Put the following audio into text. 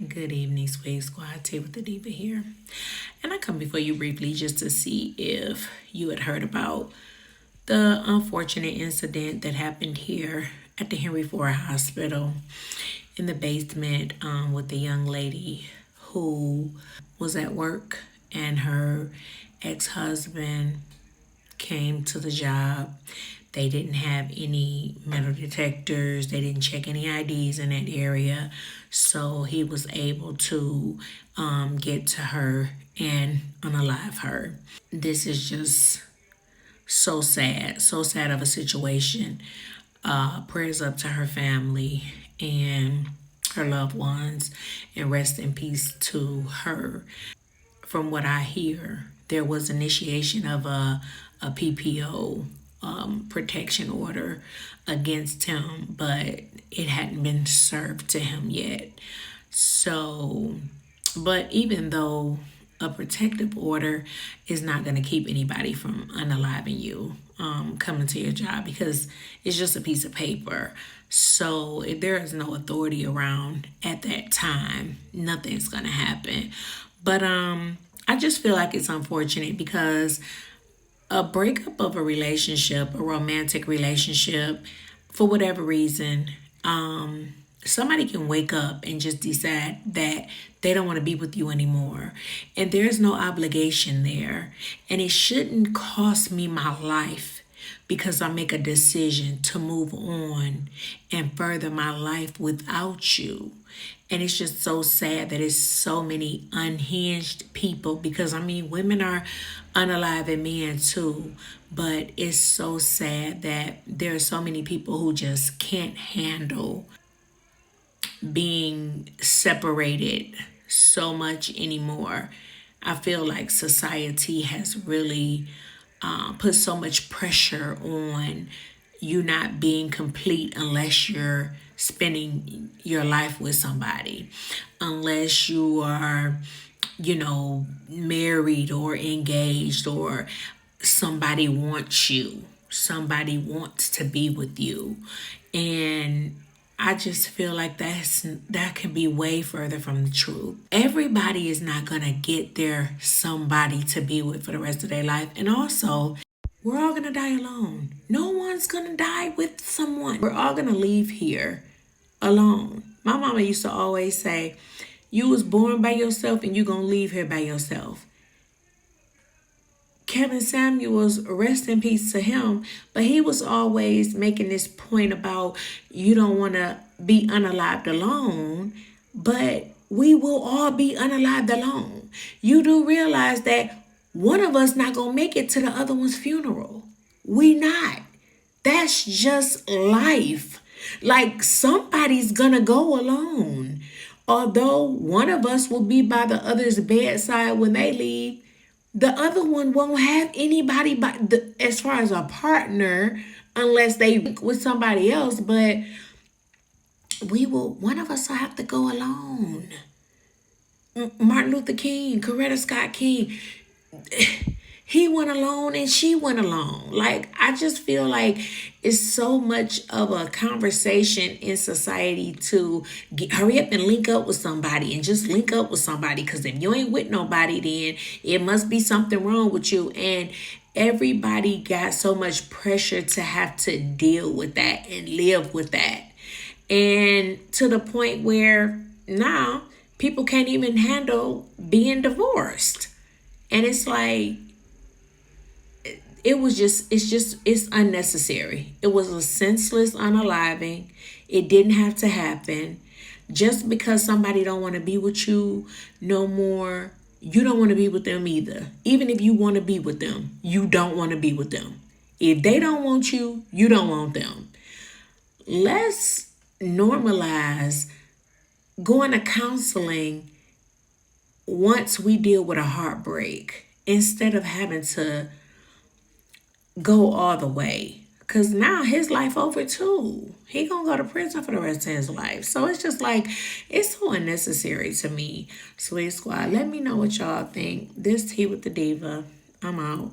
Good evening, Sway Squad. Tea with the Diva here. And I come before you briefly just to see if you had heard about the unfortunate incident that happened here at the Henry Ford Hospital in the basement with the young lady who was at work and her ex-husband came to the job. They didn't have any metal detectors. They didn't check any IDs in that area. So he was able to get to her and unalive her. This is just so sad of a situation. Prayers up to her family and her loved ones, and rest in peace to her. From what I hear, there was initiation of a PPO protection order against him, but it hadn't been served to him yet. So, but even though a protective order is not going to keep anybody from unaliving you, coming to your job, because it's just a piece of paper. So if there is no authority around at that time, nothing's going to happen. But I just feel like it's unfortunate because a breakup of a relationship, a romantic relationship, for whatever reason, somebody can wake up and just decide that they don't want to be with you anymore. And there's no obligation there. And it shouldn't cost me my life because I make a decision to move on and further my life without you. And it's just so sad that it's so many unhinged people, because I mean, women are unaliving men too, but it's so sad that there are so many people who just can't handle being separated so much anymore. I feel like society has really put so much pressure on you not being complete unless you're spending your life with somebody, unless you are, married or engaged, or somebody wants you, somebody wants to be with you. And I just feel like that can be way further from the truth. Everybody is not going to get their somebody to be with for the rest of their life. And also, we're all going to die alone. No one's going to die with someone. We're all going to leave here alone. My mama used to always say, you was born by yourself and you going to leave here by yourself. Kevin Samuels, rest in peace to him, but he was always making this point about you don't want to be unalived alone, but we will all be unalived alone. You do realize that one of us not going to make it to the other one's funeral. We not. That's just life. Like, somebody's going to go alone. Although one of us will be by the other's bedside when they leave, the other one won't have anybody as far as a partner unless they with somebody else. But one of us will have to go alone. Martin Luther King, Coretta Scott King, he went alone and she went alone. Like, I just feel like it's so much of a conversation in society to hurry up and link up with somebody, and just link up with somebody, because if you ain't with nobody, then it must be something wrong with you. And everybody got so much pressure to have to deal with that and live with that. And to the point where now people can't even handle being divorced. And it's like, it's unnecessary. It was a senseless unaliving. It didn't have to happen. Just because somebody don't want to be with you no more, you don't want to be with them either. Even if you want to be with them, you don't want to be with them. If they don't want you, you don't want them. Let's normalize going to counseling once we deal with a heartbreak, instead of having to go all the way. Because now his life over too. He gonna go to prison for the rest of his life. So it's just like, it's so unnecessary to me. Sweet Squad, let me know what y'all think. This Tea with the Diva. I'm out.